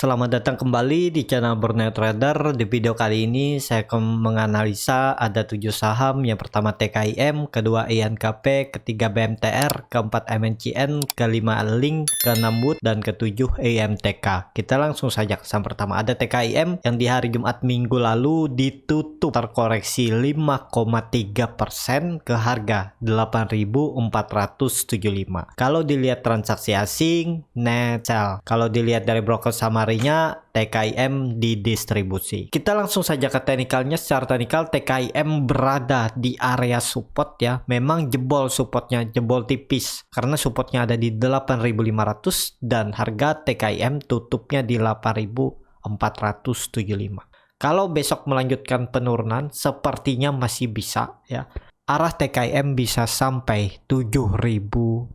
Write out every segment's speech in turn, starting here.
Selamat datang kembali di channel Borneo Trader. Di video kali ini saya akan menganalisa ada 7 saham. Yang pertama TKIM, kedua INKP, ketiga BMTR, keempat MNCN, kelima Link, keenam Wood, dan ketujuh IMTK. Kita langsung saja ke saham pertama. Ada TKIM yang di hari Jumat minggu lalu ditutup terkoreksi 5,3% ke harga 8.475. Kalau dilihat transaksi asing, net sell. Kalau dilihat dari broker sama TKIM didistribusi. Kita langsung saja ke teknikalnya. Secara teknikal TKIM berada di area support ya. Memang jebol supportnya, jebol tipis karena supportnya ada di 8.500 dan harga TKIM tutupnya di 8.475. Kalau besok melanjutkan penurunan sepertinya masih bisa ya. Arah TKIM bisa sampai 7.300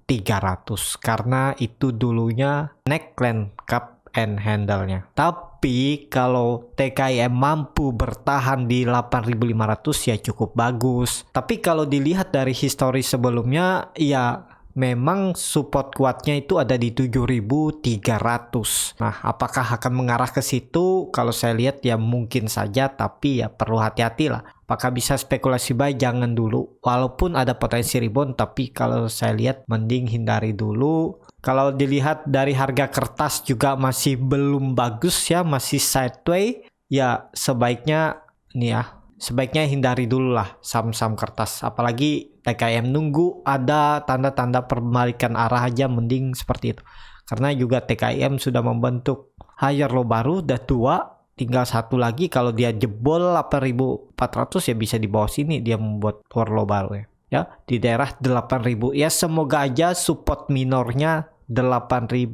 karena itu dulunya neckline cup and handle-nya. Tapi kalau TKIM mampu bertahan di 8.500 ya cukup bagus. Tapi kalau dilihat dari histori sebelumnya ya memang support kuatnya itu ada di 7.300. Nah, apakah akan mengarah ke situ? Kalau saya lihat ya mungkin saja, tapi ya perlu hati-hati lah. Apakah bisa spekulasi buy? Jangan dulu. Walaupun ada potensi rebound, tapi kalau saya lihat mending hindari dulu. Kalau dilihat dari harga kertas juga masih belum bagus ya, masih sideways. Ya sebaiknya nih ya, sebaiknya hindari dulu lah saham-saham kertas. Apalagi TKIM nunggu ada tanda-tanda perbalikan arah aja mending seperti itu. Karena juga TKIM sudah membentuk higher low baru, udah tua. Tinggal satu lagi, kalau dia jebol 8.400 ya bisa di bawah sini dia membuat lower low baru ya. Ya, di daerah 8.000. Ya semoga aja support minornya 8.000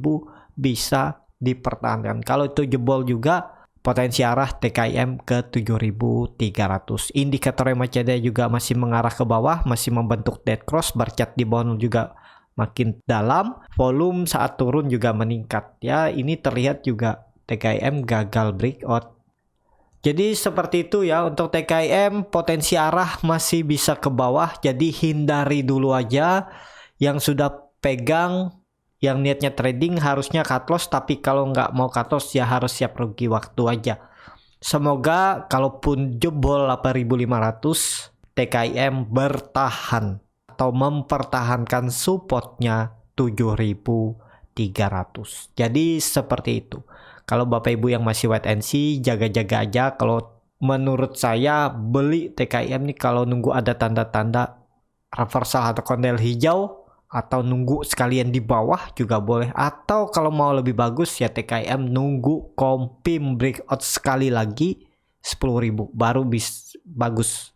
bisa dipertahankan. Kalau itu jebol juga potensi arah TKIM ke 7.300. Indikator MACD juga masih mengarah ke bawah, masih membentuk dead cross, bercat di bawah juga makin dalam. Volume saat turun juga meningkat. Ya, ini terlihat juga TKIM gagal breakout. Jadi seperti itu ya untuk TKIM, potensi arah masih bisa ke bawah, jadi hindari dulu aja. Yang sudah pegang, yang niatnya trading harusnya cut loss, tapi kalau nggak mau cut loss ya harus siap rugi waktu aja. Semoga kalaupun jebol 8.500 TKIM bertahan atau mempertahankan supportnya 7.300. Jadi seperti itu. Kalau Bapak Ibu yang masih wait and see, jaga-jaga aja. Kalau menurut saya beli TKIM nih kalau nunggu ada tanda-tanda reversal atau candle hijau, atau nunggu sekalian di bawah juga boleh. Atau kalau mau lebih bagus ya TKIM nunggu kompim breakout sekali lagi 10.000 baru bagus.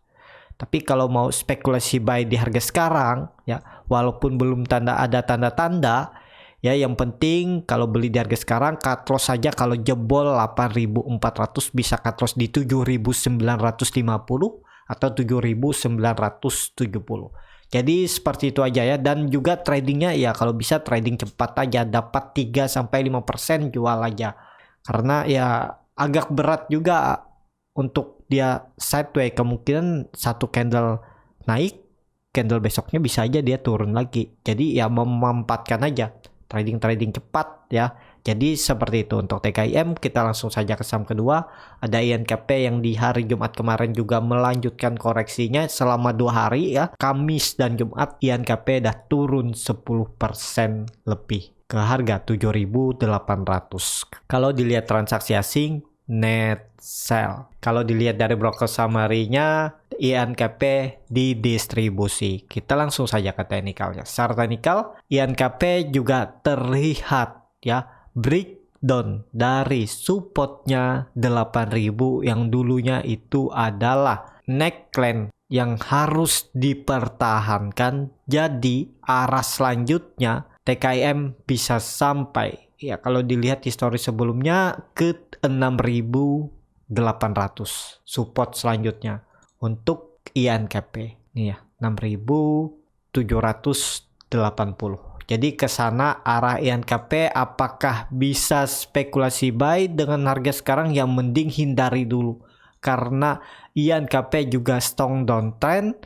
Tapi kalau mau spekulasi buy di harga sekarang ya, walaupun belum ada tanda-tanda ya, yang penting kalau beli di harga sekarang cut loss saja. Kalau jebol 8.400 bisa cut loss di 7.950 atau 7.970. Jadi seperti itu aja ya. Dan juga tradingnya ya kalau bisa trading cepat aja, dapat 3-5% jual aja. Karena ya agak berat juga untuk dia sideways, kemungkinan satu candle naik, candle besoknya bisa aja dia turun lagi. Jadi ya memanfaatkan aja trading cepat ya. Jadi seperti itu untuk TKIM. Kita langsung saja ke saham kedua. Ada INKP yang di hari Jumat kemarin juga melanjutkan koreksinya selama 2 hari ya. Kamis dan Jumat INKP dah turun 10% lebih ke harga 7.800. Kalau dilihat transaksi asing, net sell. Kalau dilihat dari broker summary-nya, INKP didistribusi. Kita langsung saja ke teknikalnya. Secara teknikal, INKP juga terlihat ya breakdown dari supportnya 8.000 yang dulunya itu adalah neckline yang harus dipertahankan. Jadi arah selanjutnya TKIM bisa sampai ya kalau dilihat histori sebelumnya ke 6.800 support selanjutnya untuk INKP nih ya, 6.780. Jadi ke sana arah INKP. Apakah bisa spekulasi buy dengan harga sekarang? Yang mending hindari dulu karena INKP juga strong downtrend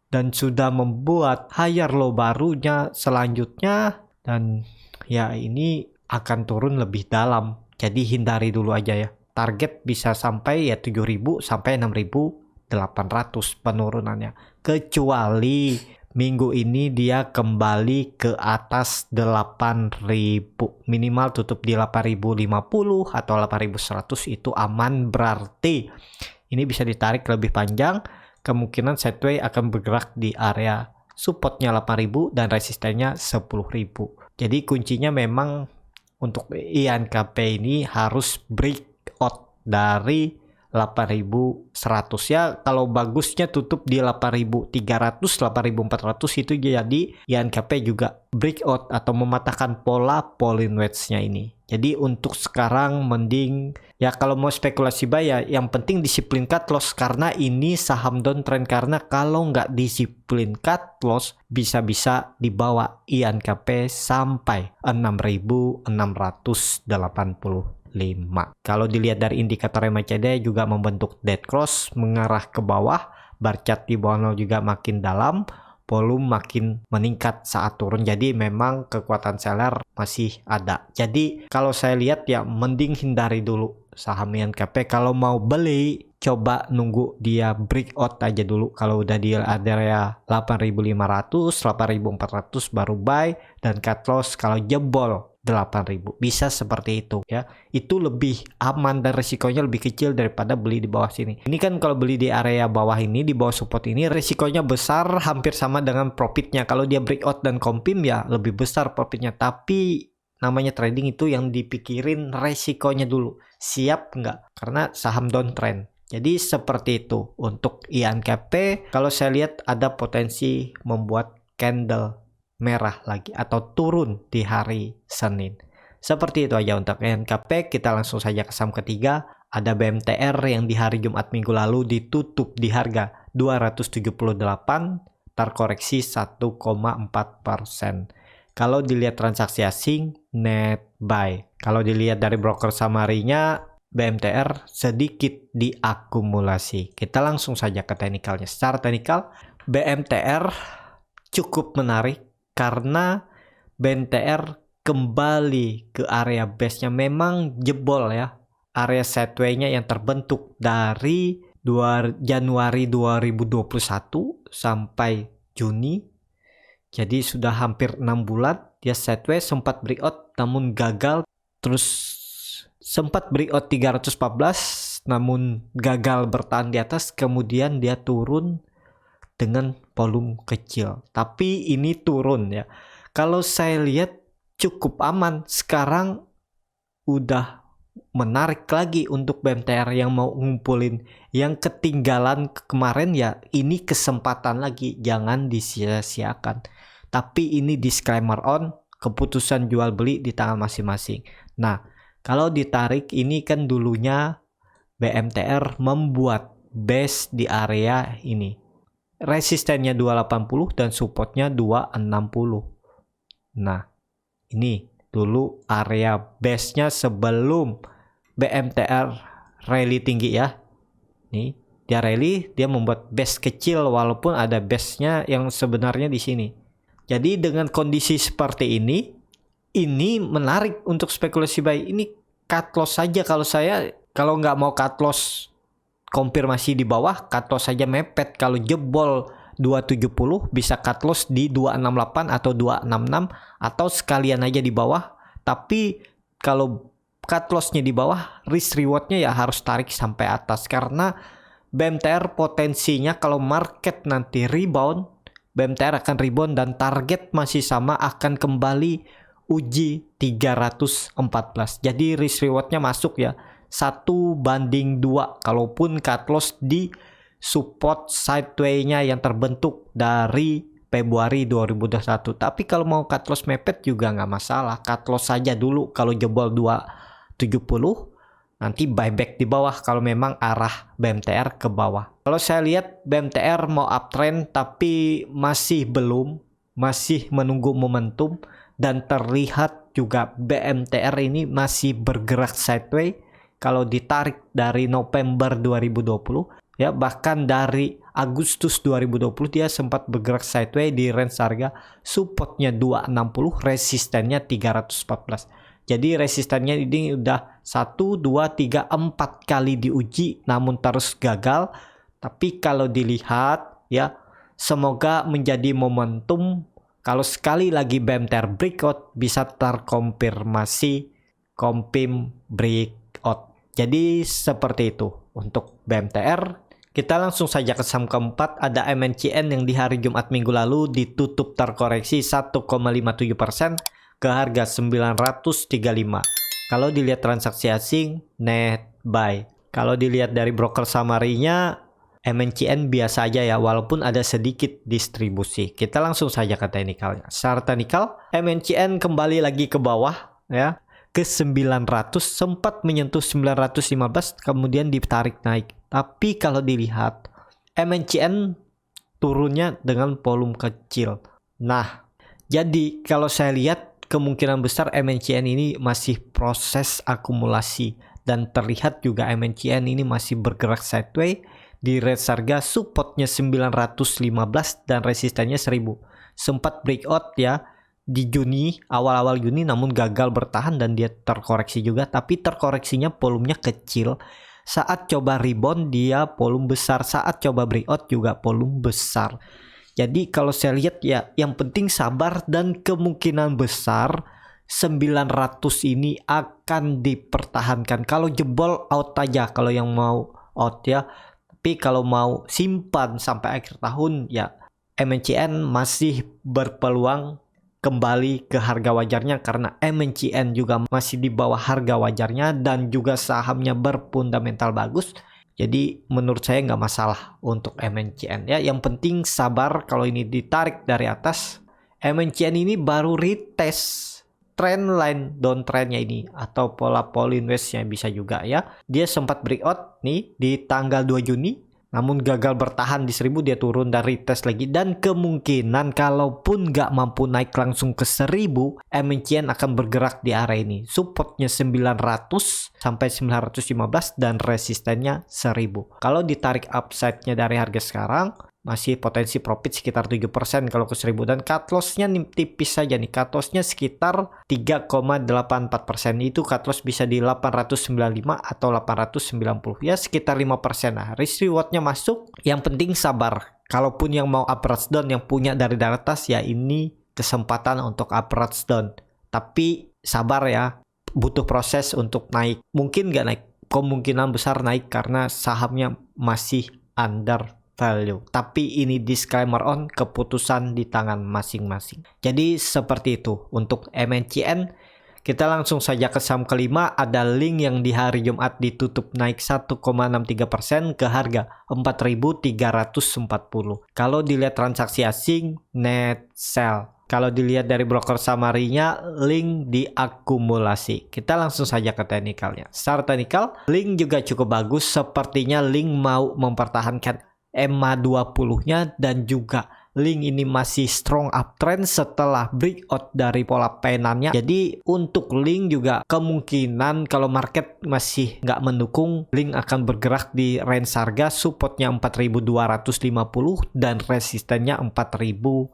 dan sudah membuat higher low barunya selanjutnya, dan ya ini akan turun lebih dalam. Jadi hindari dulu aja ya. Target bisa sampai ya 7.000 sampai 6.800 penurunannya. Kecuali minggu ini dia kembali ke atas 8.000. Minimal tutup di 8.050 atau 8.100 itu aman, berarti ini bisa ditarik lebih panjang. Kemungkinan sideway akan bergerak di area supportnya 8.000 dan resistennya 10.000. Jadi kuncinya memang untuk INKP ini harus breakout dari 8.100 ya. Kalau bagusnya tutup di 8.300, 8.400 itu jadi INKP juga breakout atau mematahkan pola Pauline wedge-nya ini. Jadi untuk sekarang mending ya kalau mau spekulasi buy ya yang penting disiplin cut loss, karena ini saham downtrend. Karena kalau nggak disiplin cut loss bisa-bisa dibawa INKP sampai 6.685. Kalau dilihat dari indikator MACD juga membentuk dead cross mengarah ke bawah, bar chart di bawah 0 juga makin dalam, volume makin meningkat saat turun. Jadi memang kekuatan seller masih ada. Jadi kalau saya lihat ya mending hindari dulu saham INKP. Kalau mau beli coba nunggu dia breakout aja dulu. Kalau udah di area 8.500, 8.400 baru buy dan cut loss kalau jebol 8.000. Bisa seperti itu ya. Itu lebih aman dan risikonya lebih kecil daripada beli di bawah sini. Ini kan kalau beli di area bawah ini, di bawah support ini risikonya besar, hampir sama dengan profitnya. Kalau dia breakout dan compim ya lebih besar profitnya. Tapi namanya trading itu yang dipikirin resikonya dulu. Siap nggak? Karena saham downtrend. Jadi seperti itu untuk INKP. Kalau saya lihat ada potensi membuat candle merah lagi atau turun di hari Senin. Seperti itu aja untuk INKP. Kita langsung saja ke saham ketiga. Ada BMTR yang di hari Jumat minggu lalu ditutup di harga 278, terkoreksi 1,4%. Kalau dilihat transaksi asing, net buy. Kalau dilihat dari broker summary-nya, BMTR sedikit diakumulasi. Kita langsung saja ke teknikalnya. Secara teknikal, BMTR cukup menarik karena BMTR kembali ke area base-nya. Memang jebol ya, area sideway-nya yang terbentuk dari Januari 2021 sampai Juni. Jadi sudah hampir 6 bulan dia sideway, sempat breakout namun gagal, terus sempat breakout 314 namun gagal bertahan di atas, kemudian dia turun dengan volume kecil. Tapi ini turun ya. Kalau saya lihat cukup aman. Sekarang udah menarik lagi untuk BMTR yang mau ngumpulin yang ketinggalan kemarin ya. Ini kesempatan lagi, jangan disia-siakan. Tapi ini disclaimer on, keputusan jual beli di tangan masing-masing. Nah, kalau ditarik ini kan dulunya BMTR membuat base di area ini. Resistennya 280 dan supportnya 260. Nah, ini dulu area base-nya sebelum BMTR rally tinggi ya. Nih, dia rally, dia membuat base kecil walaupun ada base-nya yang sebenarnya di sini. Jadi dengan kondisi seperti ini menarik untuk spekulasi buy. Ini cut loss saja kalau saya. Kalau nggak mau cut loss konfirmasi di bawah, cut loss saja mepet. Kalau jebol 270 bisa cut loss di 268 atau 266 atau sekalian aja di bawah. Tapi kalau cut lossnya di bawah, risk rewardnya ya harus tarik sampai atas. Karena BMTR potensinya kalau market nanti rebound, BMTR akan rebound dan target masih sama, akan kembali uji 314. Jadi risk rewardnya masuk ya. 1:2 kalaupun cut loss di support sideway-nya yang terbentuk dari Februari 2021. Tapi kalau mau cut loss mepet juga nggak masalah, cut loss saja dulu. Kalau jebol 270 nanti buyback di bawah kalau memang arah BMTR ke bawah. Kalau saya lihat BMTR mau uptrend tapi masih belum, masih menunggu momentum, dan terlihat juga BMTR ini masih bergerak sideway. Kalau ditarik dari November 2020 ya, bahkan dari Agustus 2020 dia sempat bergerak sideway di range harga supportnya 260, resistennya 314. Jadi resistennya ini udah 1, 2, 3, 4 kali diuji namun terus gagal. Tapi kalau dilihat ya, semoga menjadi momentum kalau sekali lagi BMTR breakout bisa terkonfirmasi confirm breakout. Jadi seperti itu untuk BMTR. Kita langsung saja ke saham keempat, ada MNCN yang di hari Jumat minggu lalu ditutup terkoreksi 1,57% ke harga 935. Kalau dilihat transaksi asing, net buy. Kalau dilihat dari broker summary-nya, MNCN biasa aja ya, walaupun ada sedikit distribusi. Kita langsung saja ke teknikalnya. Secara teknikal, MNCN kembali lagi ke bawah ya, ke 900, sempat menyentuh 915, kemudian ditarik naik. Tapi kalau dilihat, MNCN turunnya dengan volume kecil. Nah, jadi kalau saya lihat kemungkinan besar MNCN ini masih proses akumulasi. Dan terlihat juga MNCN ini masih bergerak sideways di range harga supportnya 915 dan resistennya 1000. Sempat breakout ya di Juni, awal-awal Juni, namun gagal bertahan dan dia terkoreksi juga. Tapi terkoreksinya volumenya kecil. Saat coba rebound dia volume besar, saat coba breakout juga volume besar. Jadi kalau saya lihat ya, yang penting sabar dan kemungkinan besar 900 ini akan dipertahankan. Kalau jebol out aja kalau yang mau out ya. Tapi kalau mau simpan sampai akhir tahun ya, MNCN masih berpeluang kembali ke harga wajarnya karena MNCN juga masih di bawah harga wajarnya dan juga sahamnya berfundamental bagus. Jadi menurut saya nggak masalah untuk MNCN ya. Yang penting sabar kalau ini ditarik dari atas. MNCN ini baru retest trendline downtrendnya ini atau pola Pauline West-nya bisa juga ya. Dia sempat breakout nih di tanggal 2 Juni. Namun gagal bertahan di 1000, dia turun dan retest lagi. Dan kemungkinan kalaupun nggak mampu naik langsung ke 1000, MNCN akan bergerak di area ini. Supportnya 900 sampai 915 dan resistennya 1000. Kalau ditarik upside-nya dari harga sekarang, masih potensi profit sekitar 7% kalau ke 1000. Dan cut loss-nya tipis saja nih. Cut loss-nya sekitar 3,84%. Itu cut loss bisa di 895 atau 890. Ya sekitar 5%. Nah, risk reward-nya masuk. Yang penting sabar. Kalaupun yang mau upwards down yang punya dari atas ya, ini kesempatan untuk upwards down. Tapi sabar ya. Butuh proses untuk naik. Mungkin nggak naik. Kemungkinan besar naik karena sahamnya masih under value. Tapi ini disclaimer on, keputusan di tangan masing-masing. Jadi seperti itu untuk MNCN. Kita langsung saja ke saham kelima, ada Link yang di hari Jumat ditutup naik 1,63% ke harga 4.340. Kalau dilihat transaksi asing, net sell. Kalau dilihat dari broker summary-nya, Link diakumulasi. Kita langsung saja ke teknikalnya. Secara teknikal, Link juga cukup bagus. Sepertinya Link mau mempertahankan EMA 20-nya dan juga Link ini masih strong uptrend setelah breakout dari pola penannya. Jadi untuk Link juga kemungkinan kalau market masih nggak mendukung, Link akan bergerak di range harga supportnya 4.250 dan resistennya 4.500.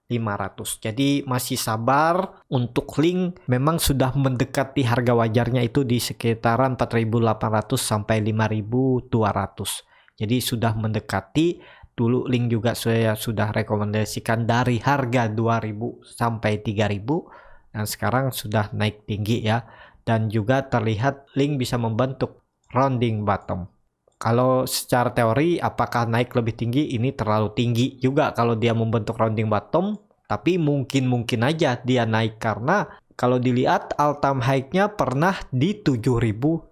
Jadi masih sabar untuk Link, memang sudah mendekati harga wajarnya itu di sekitaran 4.800 sampai 5.200. Jadi sudah mendekati. Dulu Link juga saya sudah rekomendasikan dari harga 2.000 sampai 3.000 dan sekarang sudah naik tinggi ya. Dan juga terlihat Link bisa membentuk rounding bottom. Kalau secara teori apakah naik lebih tinggi, ini terlalu tinggi juga kalau dia membentuk rounding bottom. Tapi mungkin aja dia naik karena kalau dilihat all time high-nya pernah di 7.500.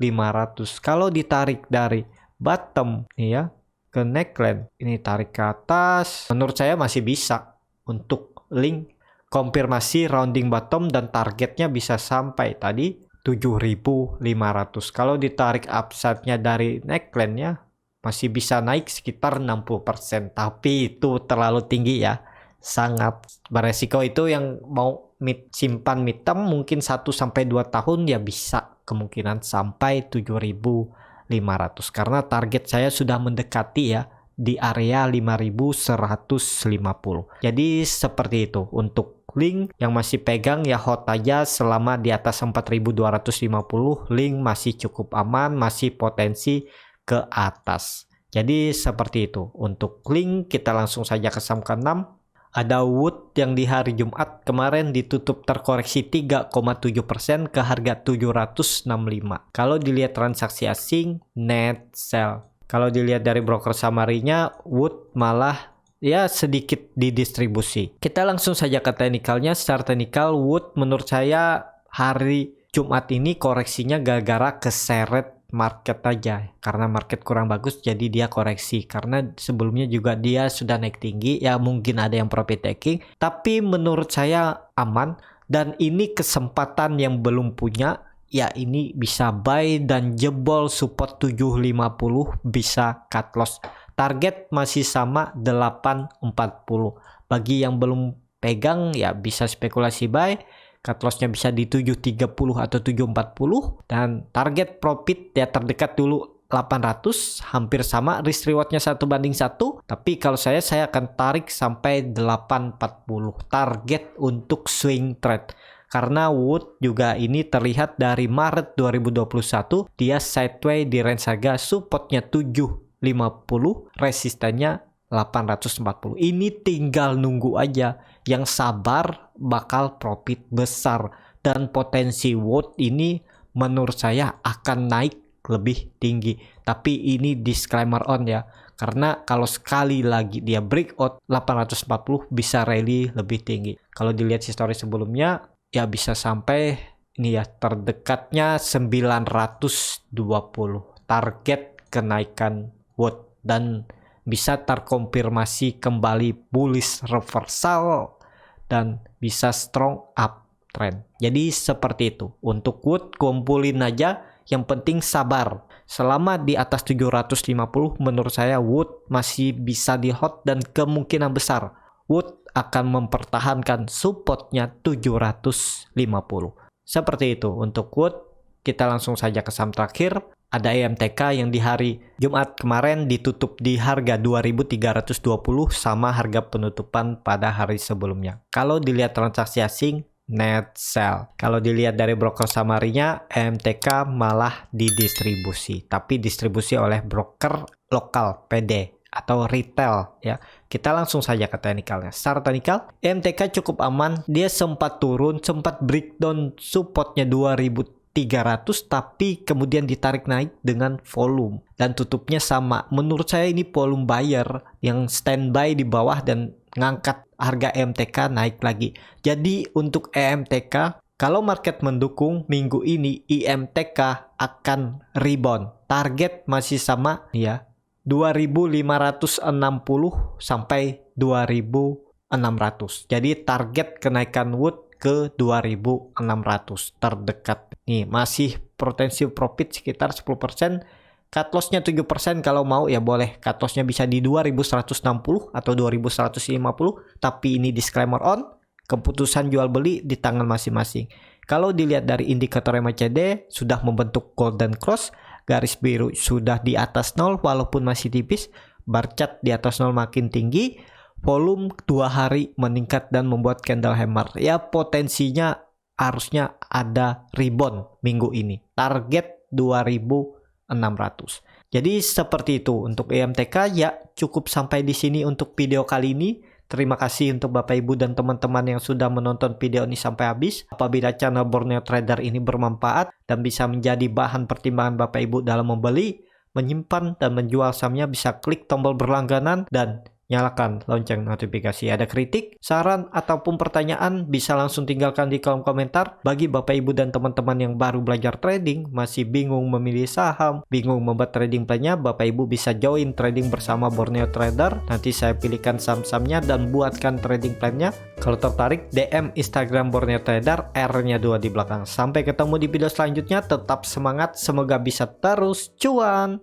Kalau ditarik dari bottom nih ya ke neckline, ini tarik ke atas, menurut saya masih bisa untuk Link konfirmasi rounding bottom dan targetnya bisa sampai tadi 7.500. Kalau ditarik upside-nya dari neckline-nya masih bisa naik sekitar 60%, tapi itu terlalu tinggi ya, sangat beresiko. Itu yang mau simpan mid term mungkin 1-2 tahun ya bisa kemungkinan sampai 7.500 karena target saya sudah mendekati ya di area 5.150. Jadi seperti itu untuk link yang masih pegang ya hold aja selama di atas 4250. Link masih cukup aman, masih potensi ke atas. Jadi seperti itu. Untuk link kita langsung saja ke saham ke-6. Ada Wood yang di hari Jumat kemarin ditutup terkoreksi 3,7% ke harga 765. Kalau dilihat transaksi asing, net sell. Kalau dilihat dari broker summary-nya, Wood malah ya sedikit didistribusi. Kita langsung saja ke teknikalnya. Secara teknikal, Wood menurut saya hari Jumat ini koreksinya gara-gara keseret market aja, karena market kurang bagus jadi dia koreksi. Karena sebelumnya juga dia sudah naik tinggi, ya mungkin ada yang profit taking, tapi menurut saya aman. Dan ini kesempatan yang belum punya, ya ini bisa buy dan jebol support 750, bisa cut loss. Target masih sama 840. Bagi yang belum pegang ya bisa spekulasi buy. Cut loss-nya bisa di 730 atau 740, dan target profit ya terdekat dulu 800, hampir sama, risk reward-nya 1:1. Tapi kalau saya akan tarik sampai 840 target untuk swing trade. Karena Wood juga ini terlihat dari Maret 2021 dia sideways di range harga supportnya 750, resistannya 840. Ini tinggal nunggu aja. Yang sabar bakal profit besar, dan potensi Wood ini menurut saya akan naik lebih tinggi. Tapi ini disclaimer on ya, karena kalau sekali lagi dia breakout 840 bisa rally lebih tinggi. Kalau dilihat histori sebelumnya ya bisa sampai ini ya terdekatnya 920 target kenaikan Wood, dan bisa terkonfirmasi kembali bullish reversal dan bisa strong uptrend. Jadi seperti itu. Untuk Wood kumpulin aja, yang penting sabar. Selama di atas 750 menurut saya Wood masih bisa di hold, dan kemungkinan besar Wood akan mempertahankan supportnya 750. Seperti itu untuk Wood. Kita langsung saja ke saham terakhir. Ada EMTK yang di hari Jumat kemarin ditutup di harga 2.320 sama harga penutupan pada hari sebelumnya. Kalau dilihat transaksi asing, net sell. Kalau dilihat dari broker summary-nya, EMTK malah didistribusi, tapi distribusi oleh broker lokal PD atau retail ya. Kita langsung saja ke teknikalnya. Secara teknikal, EMTK cukup aman. Dia sempat turun, sempat breakdown supportnya 2.300, tapi kemudian ditarik naik dengan volume dan tutupnya sama. Menurut saya ini volume buyer yang standby di bawah dan ngangkat harga EMTK naik lagi. Jadi untuk EMTK, kalau market mendukung minggu ini, EMTK akan rebound. Target masih sama ya, 2.560 sampai 2.600. Jadi target kenaikan Wood ke 2.600 terdekat. Nih masih potensi profit sekitar 10%. Cut loss-nya 7%, kalau mau ya boleh. Cut loss-nya bisa di 2.160 atau 2.150, tapi ini disclaimer on. Keputusan jual beli di tangan masing-masing. Kalau dilihat dari indikator MACD sudah membentuk golden cross, garis biru sudah di atas 0 walaupun masih tipis, bar chart di atas 0 makin tinggi, volume 2 hari meningkat dan membuat candle hammer. Ya potensinya harusnya ada rebound minggu ini. Target 2.600. Jadi seperti itu untuk EMTK ya. Cukup sampai di sini untuk video kali ini. Terima kasih untuk Bapak Ibu dan teman-teman yang sudah menonton video ini sampai habis. Apabila channel Borneo Trader ini bermanfaat dan bisa menjadi bahan pertimbangan Bapak Ibu dalam membeli, menyimpan dan menjual sahamnya, bisa klik tombol berlangganan dan nyalakan lonceng notifikasi. Ada kritik, saran, ataupun pertanyaan bisa langsung tinggalkan di kolom komentar. Bagi Bapak Ibu dan teman-teman yang baru belajar trading, masih bingung memilih saham, bingung membuat trading plan-nya, Bapak Ibu bisa join trading bersama Borneo Trader. Nanti saya pilihkan saham-sahamnya dan buatkan trading plan-nya. Kalau tertarik, DM Instagram Borneo Trader, R-nya 2 di belakang. Sampai ketemu di video selanjutnya, tetap semangat, semoga bisa terus cuan.